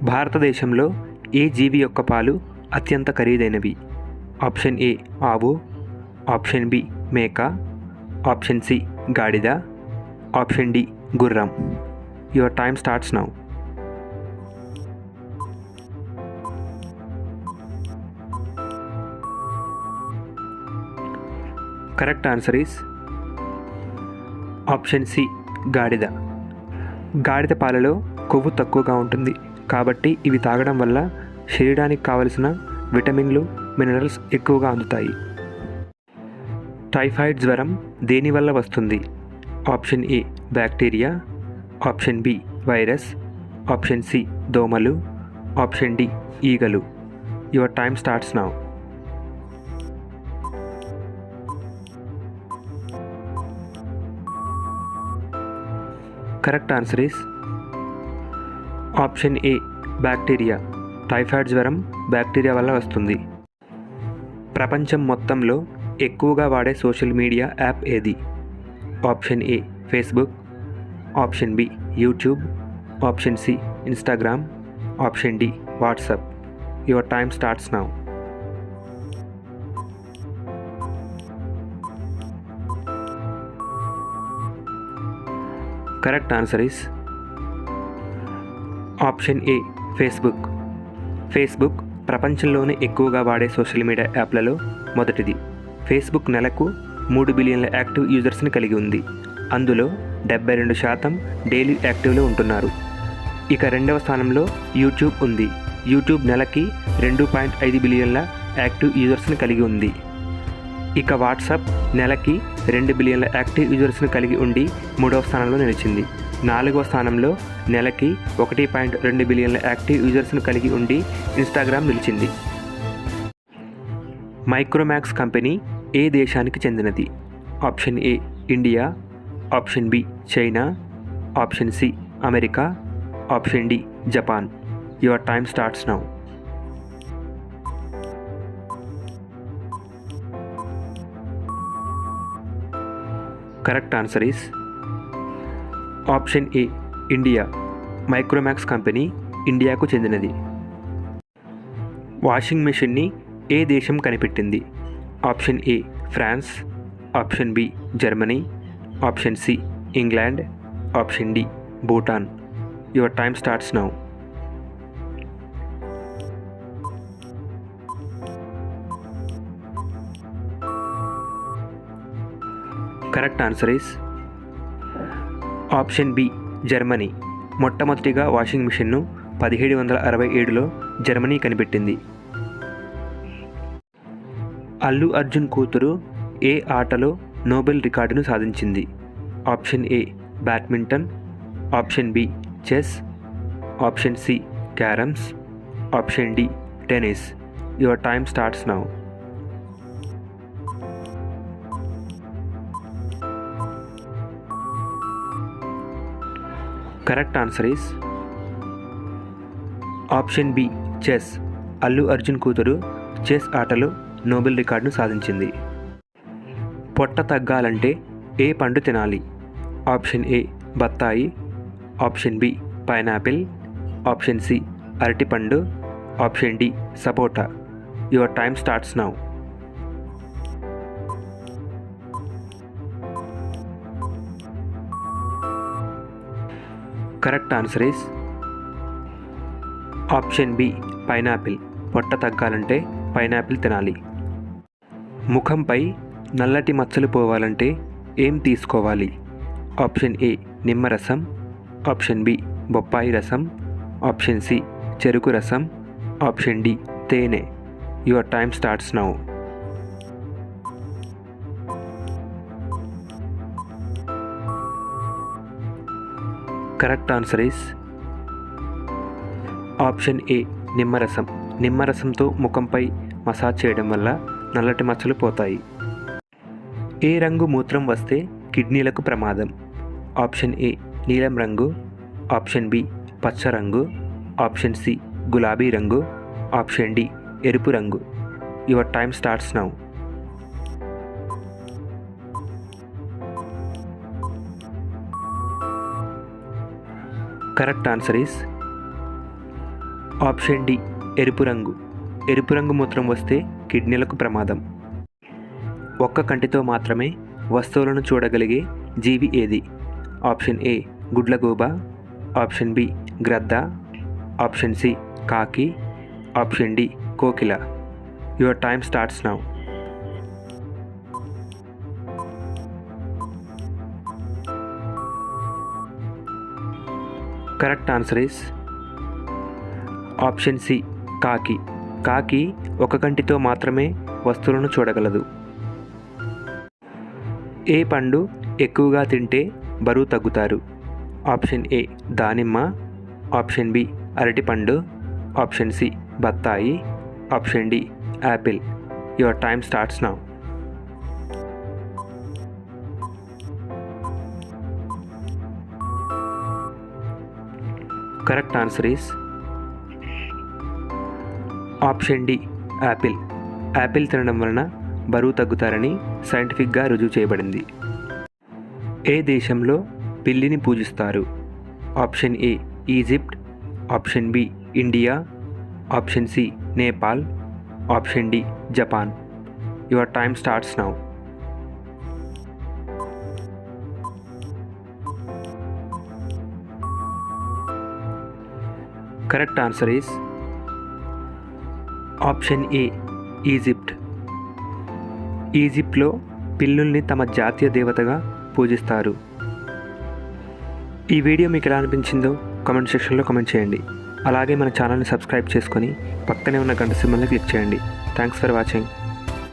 భారతదేశంలో ఏ జీవి యొక్క పాలు అత్యంత ఖరీదైనవి? ఆప్షన్ ఏ ఆవు, ఆప్షన్ బి మేక, ఆప్షన్ సి గాడిద, ఆప్షన్ డి గుర్రం. Your time starts now. Correct answer is option C గాడిద. గాడిద పాలలో కొవ్వు తక్కువగా ఉంటుంది కాబట్టి ఇవి తాగడం వల్ల శరీరానికి కావలసిన విటమిన్లు, మినరల్స్ ఎక్కువగా అందుతాయి. టైఫాయిడ్ జ్వరం దేనివల్ల వస్తుంది? Option A bacteria, option B virus, option C దోమలు, ఆప్షన్ డి ఈగలు. Your time starts now. Correct answer is option A bacteria. Typhoid జ్వరం బ్యాక్టీరియా వల్ల వస్తుంది. ప్రపంచం మొత్తంలో ఎక్కువగా వాడే సోషల్ మీడియా యాప్ ఏది? Option A Facebook, option B YouTube, option C Instagram, option D WhatsApp. Your time starts now. Correct answer is option A Facebook. Facebook ప్రపంచంలోనే ఎక్కువగా వాడే సోషల్ మీడియా యాప్లలో మొదటిది. ఫేస్బుక్ నెలకు 3 బిలియన్ల యాక్టివ్ యూజర్స్ని కలిగి ఉంది. అందులో 72% డైలీ యాక్టివ్లో ఉంటున్నారు. ఇక రెండవ స్థానంలో యూట్యూబ్ ఉంది. యూట్యూబ్ నెలకి 2.5 బిలియన్ల యాక్టివ్ యూజర్స్ని కలిగి ఉంది. ఇక వాట్సాప్ నెలకి 2 బిలియన్ల యాక్టివ్ యూజర్స్ని కలిగి ఉండి 3వ స్థానంలో నిలిచింది. 4వ స్థానంలో నెలకి 1.2 బిలియన్ల యాక్టివ్ యూజర్స్ను కలిగి ఉండి ఇన్స్టాగ్రామ్ నిలిచింది. మైక్రోమాక్స్ కంపెనీ ఏ దేశానికి చెందినది? Option A India, option B China, option C America, option D Japan. Your time starts now. Correct answer is option A India. Micromax company ఇండియాకు చెందినది. వాషింగ్ మెషిన్ని ఏ దేశం కనిపెట్టింది? Option A France, option B Germany, option C England, option D Bhutan. Your time starts now. Correct answer is option B Germany. మొట్టమొదటిగా washing మిషన్ను 1767లో Germany కనిపెట్టింది. అల్లు అర్జున్ కూతురు ఏ ఆటలో నోబెల్ రికార్డును సాధించింది? Option A badminton, option B chess, option C carroms, option D tennis. Your time starts now. Correct answer is option B chess. Allu Arjun కూతురు చెస్ ఆటలో నోబెల్ రికార్డును సాధించింది. పొట్ట తగ్గాలంటే ఏ పండు తినాలి? ఆప్షన్ ఏ బత్తాయి, option B pineapple, option C అరటిపండు, ఆప్షన్ డి సపోటా. Your time starts now. Correct answer is option B pineapple. పొట్ట తగ్గాలంటే పైనాపిల్ తినాలి. ముఖంపై నల్లటి మచ్చలు పోవాలంటే ఏం తీసుకోవాలి? ఆప్షన్ ఏ నిమ్మరసం, ఆప్షన్ బి బొప్పాయి రసం, ఆప్షన్ సి చెరుకు రసం, ఆప్షన్ డి తేనె. Your time starts now. Correct answer is option ఏ నిమ్మరసం. నిమ్మరసంతో ముఖంపై మసాజ్ చేయడం వల్ల నల్లటి మచ్చలు పోతాయి. ఏ రంగు మూత్రం వస్తే కిడ్నీలకు ప్రమాదం? ఆప్షన్ ఏ నీలం రంగు, ఆప్షన్ బి పచ్చ రంగు, ఆప్షన్ సి గులాబీ రంగు, ఆప్షన్ డి ఎరుపు రంగు. Your time starts now. Correct answer is option D ఎరుపు రంగు. ఎరుపు రంగు మూత్రం వస్తే కిడ్నీలకు ప్రమాదం. ఒక్క కంటితో మాత్రమే వస్తువులను చూడగలిగే జీవి ఏది? ఆప్షన్ ఏ గుడ్లగూబ, ఆప్షన్ బి గ్రద్ద, ఆప్షన్ సి కాకి, ఆప్షన్ డి కోకిల. Your time starts now. Correct answer is option C కాకి. కాకి ఒక కంటితో మాత్రమే వస్తువులను చూడగలదు. ఏ పండు ఎక్కువగా తింటే బరువు తగ్గుతారు? ఆప్షన్ ఏ దానిమ్మ, ఆప్షన్ బి అరటిపండు, ఆప్షన్ సి బత్తాయి, option D apple. Your time starts now. Correct answer is option D apple. Apple తినడం వలన బరువు తగ్గుతారని సైంటిఫిక్గా రుజువు చేయబడింది. ఏ దేశంలో పిల్లిని పూజిస్తారు? Option A Egypt, option B India, option C Nepal, option D Japan. Your time starts now. Correct answer is option A Egypt. ఈజిప్ట్లో పిల్లుల్ని తమ జాతీయ దేవతగా పూజిస్తారు. ఈ వీడియో మీకు ఎలా అనిపించిందో కామెంట్ సెక్షన్లో కామెంట్ చేయండి. అలాగే మన ఛానల్ని సబ్స్క్రైబ్ చేసుకొని పక్కనే ఉన్న గంట సింబల్ని క్లిక్ చేయండి. Thanks for watching.